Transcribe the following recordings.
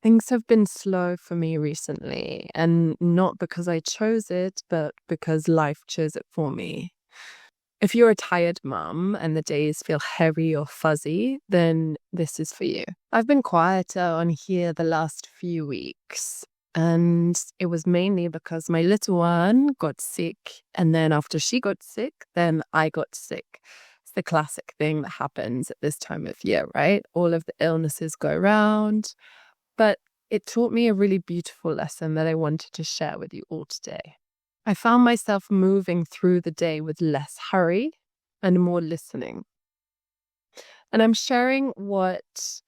Things have been slow for me recently, and not because I chose it, but because life chose it for me. If you're a tired mum and the days feel heavy or fuzzy, then this is for you. I've been quieter on here the last few weeks, and it was mainly because my little one got sick, and then after she got sick, then I got sick. It's the classic thing that happens at this time of year, right? All of the illnesses go around. But it taught me a really beautiful lesson that I wanted to share with you all today. I found myself moving through the day with less hurry and more listening. And I'm sharing what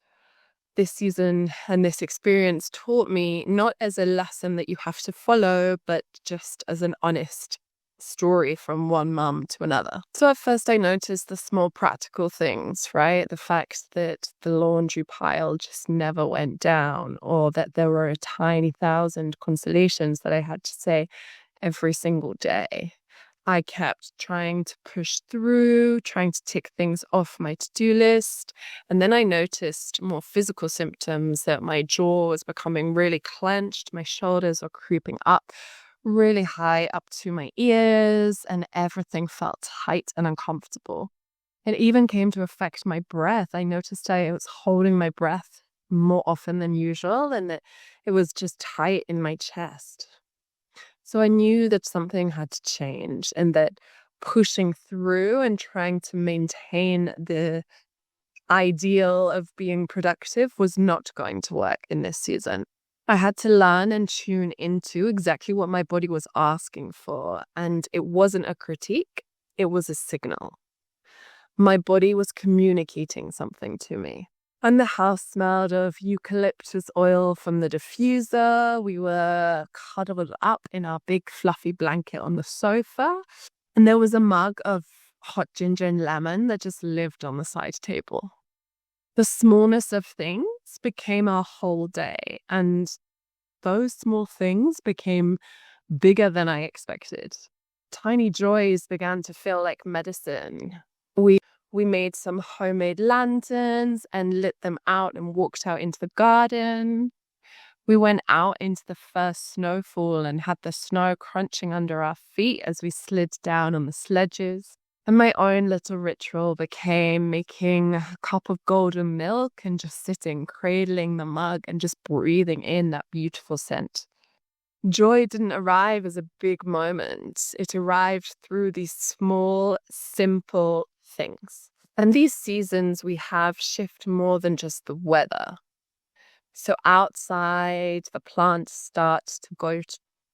this season and this experience taught me, not as a lesson that you have to follow, but just as an honest story from one mum to another. So at first I noticed the small practical things, right? The fact that the laundry pile just never went down, or that there were a tiny 1,000 consolations that I had to say every single day. I kept trying to push through, trying to tick things off my to-do list. And then I noticed more physical symptoms, that my jaw was becoming really clenched, my shoulders were creeping up really high up to my ears, and everything felt tight and uncomfortable. It even came to affect my breath. I noticed I was holding my breath more often than usual, and that it was just tight in my chest. So I knew that something had to change, and that pushing through and trying to maintain the ideal of being productive was not going to work in this season. I had to learn and tune into exactly what my body was asking for, and it wasn't a critique, it was a signal. My body was communicating something to me. And the house smelled of eucalyptus oil from the diffuser. We were cuddled up in our big fluffy blanket on the sofa, and there was a mug of hot ginger and lemon that just lived on the side table. The smallness of things became our whole day, and those small things became bigger than I expected. Tiny joys began to feel like medicine. We made some homemade lanterns and lit them out and walked out into the garden. We went out into the first snowfall and had the snow crunching under our feet as we slid down on the sledges. And my own little ritual became making a cup of golden milk and just sitting, cradling the mug and just breathing in that beautiful scent. Joy didn't arrive as a big moment. It arrived through these small, simple things. And these seasons we have shift more than just the weather. So outside, the plants start to go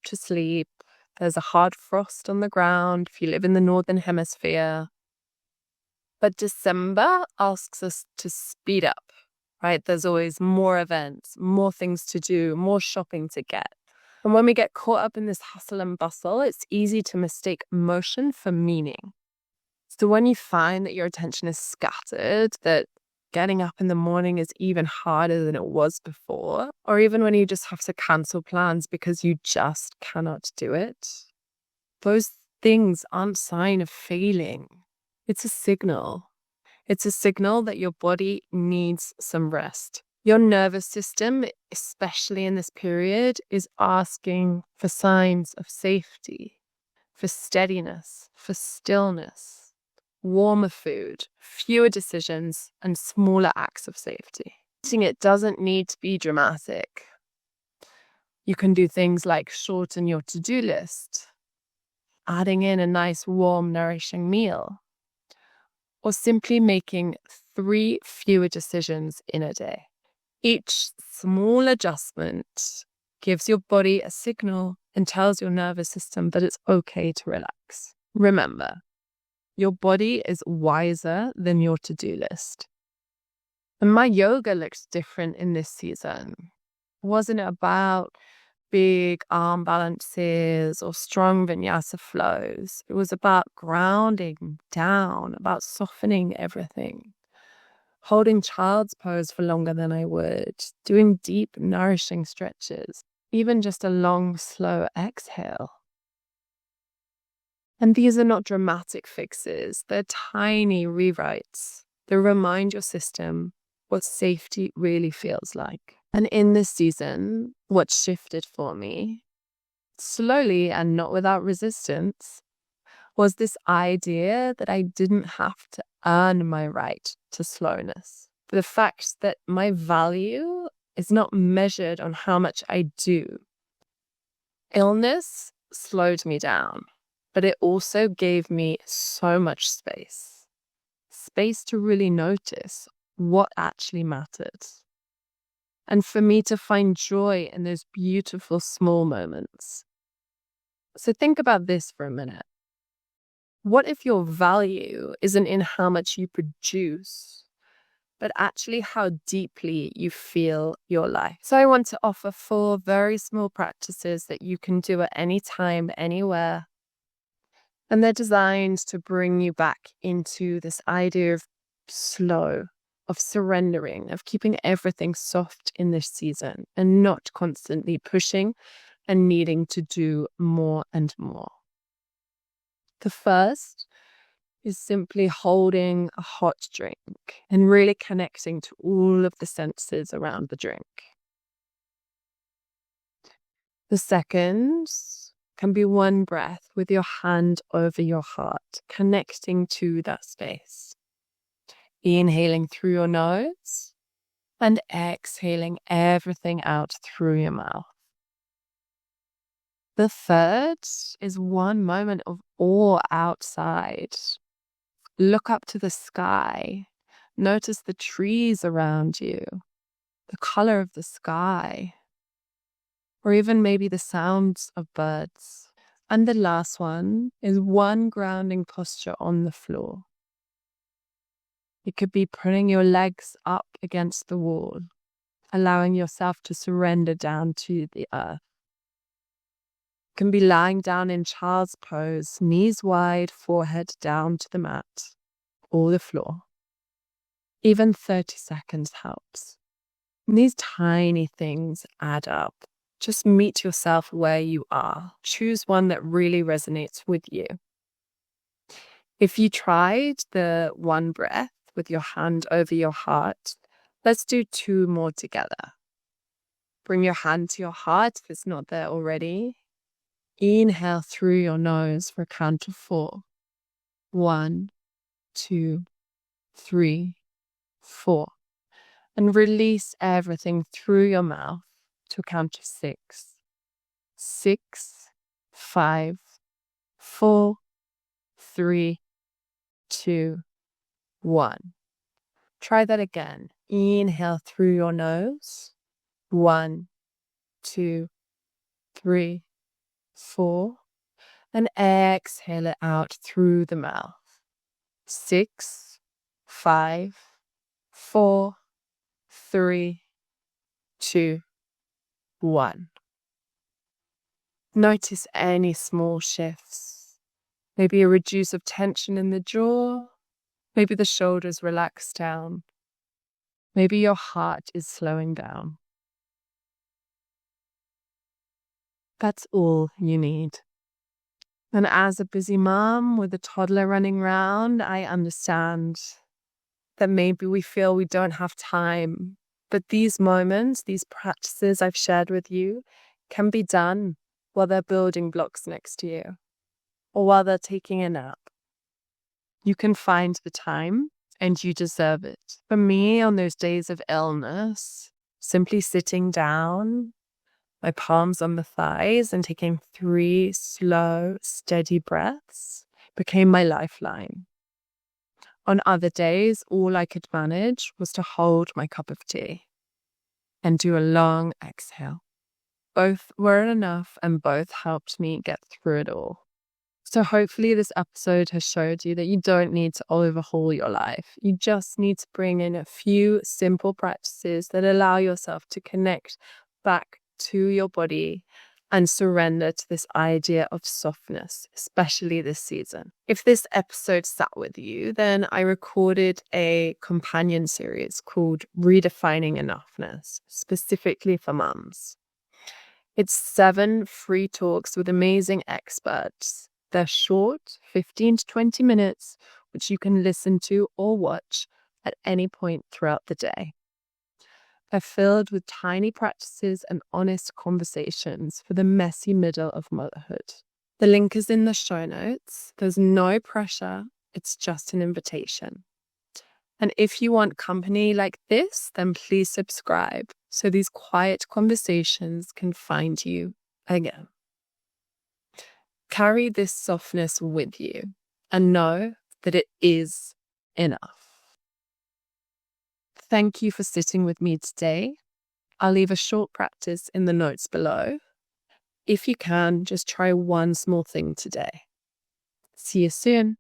to sleep. There's a hard frost on the ground if you live in the Northern Hemisphere. But December asks us to speed up, right? There's always more events, more things to do, more shopping to get. And when we get caught up in this hustle and bustle, it's easy to mistake motion for meaning. So when you find that your attention is scattered, that getting up in the morning is even harder than it was before, or even when you just have to cancel plans because you just cannot do it, those things aren't a sign of failing. It's a signal. It's a signal that your body needs some rest. Your nervous system, especially in this period, is asking for signs of safety, for steadiness, for stillness. Warmer food, fewer decisions, and smaller acts of safety. It doesn't need to be dramatic. You can do things like shorten your to-do list, adding in a nice, warm, nourishing meal, or simply making 3 fewer decisions in a day. Each small adjustment gives your body a signal and tells your nervous system that it's okay to relax. Remember, your body is wiser than your to-do list. And my yoga looks different in this season. It wasn't about big arm balances or strong vinyasa flows. It was about grounding down, about softening everything. Holding child's pose for longer than I would, doing deep, nourishing stretches, even just a long, slow exhale. And these are not dramatic fixes. They're tiny rewrites that remind your system what safety really feels like. And in this season, what shifted for me, slowly and not without resistance, was this idea that I didn't have to earn my right to slowness. The fact that my value is not measured on how much I do. Illness slowed me down, but it also gave me so much space. Space to really notice what actually mattered. And for me to find joy in those beautiful small moments. So think about this for a minute. What if your value isn't in how much you produce, but actually how deeply you feel your life? So I want to offer 4 very small practices that you can do at any time, anywhere. And they're designed to bring you back into this idea of slow, of surrendering, of keeping everything soft in this season and not constantly pushing and needing to do more and more. The first is simply holding a hot drink and really connecting to all of the senses around the drink. The second can be one breath with your hand over your heart, connecting to that space. Inhaling through your nose and exhaling everything out through your mouth. The third is one moment of awe outside. Look up to the sky. Notice the trees around you, the color of the sky, or even maybe the sounds of birds. And the last one is one grounding posture on the floor. It could be putting your legs up against the wall, allowing yourself to surrender down to the earth. It can be lying down in child's pose, knees wide, forehead down to the mat or the floor. Even 30 seconds helps. And these tiny things add up. Just meet yourself where you are. Choose one that really resonates with you. If you tried the one breath with your hand over your heart, let's do 2 more together. Bring your hand to your heart if it's not there already. Inhale through your nose for a count of 4. 1, 2, 3, 4. And release everything through your mouth to a count of 6. 6, 5, 4, 3, 2, 1. Try that again. Inhale through your nose. 1, 2, 3, 4. And exhale it out through the mouth. 6, 5, 4, 3, 2, 1. Notice any small shifts. Maybe a reduce of tension in the jaw. Maybe the shoulders relax down. Maybe your heart is slowing down. That's all you need. And as a busy mom with a toddler running around, I understand that maybe we feel we don't have time. But these moments, these practices I've shared with you, can be done while they're building blocks next to you or while they're taking a nap. You can find the time and you deserve it. For me, on those days of illness, simply sitting down, my palms on the thighs and taking 3 slow, steady breaths became my lifeline. On other days, all I could manage was to hold my cup of tea and do a long exhale. Both were enough and both helped me get through it all. So hopefully this episode has showed you that you don't need to overhaul your life. You just need to bring in a few simple practices that allow yourself to connect back to your body and surrender to this idea of softness, especially this season. If this episode sat with you, then I recorded a companion series called Redefining Enoughness, specifically for mums. It's 7 free talks with amazing experts. They're short, 15 to 20 minutes, which you can listen to or watch at any point throughout the day. are filled with tiny practices and honest conversations for the messy middle of motherhood. The link is in the show notes. There's no pressure. It's just an invitation. And if you want company like this, then please subscribe so these quiet conversations can find you again. Carry this softness with you and know that it is enough. Thank you for sitting with me today. I'll leave a short practice in the notes below. If you can, just try one small thing today. See you soon.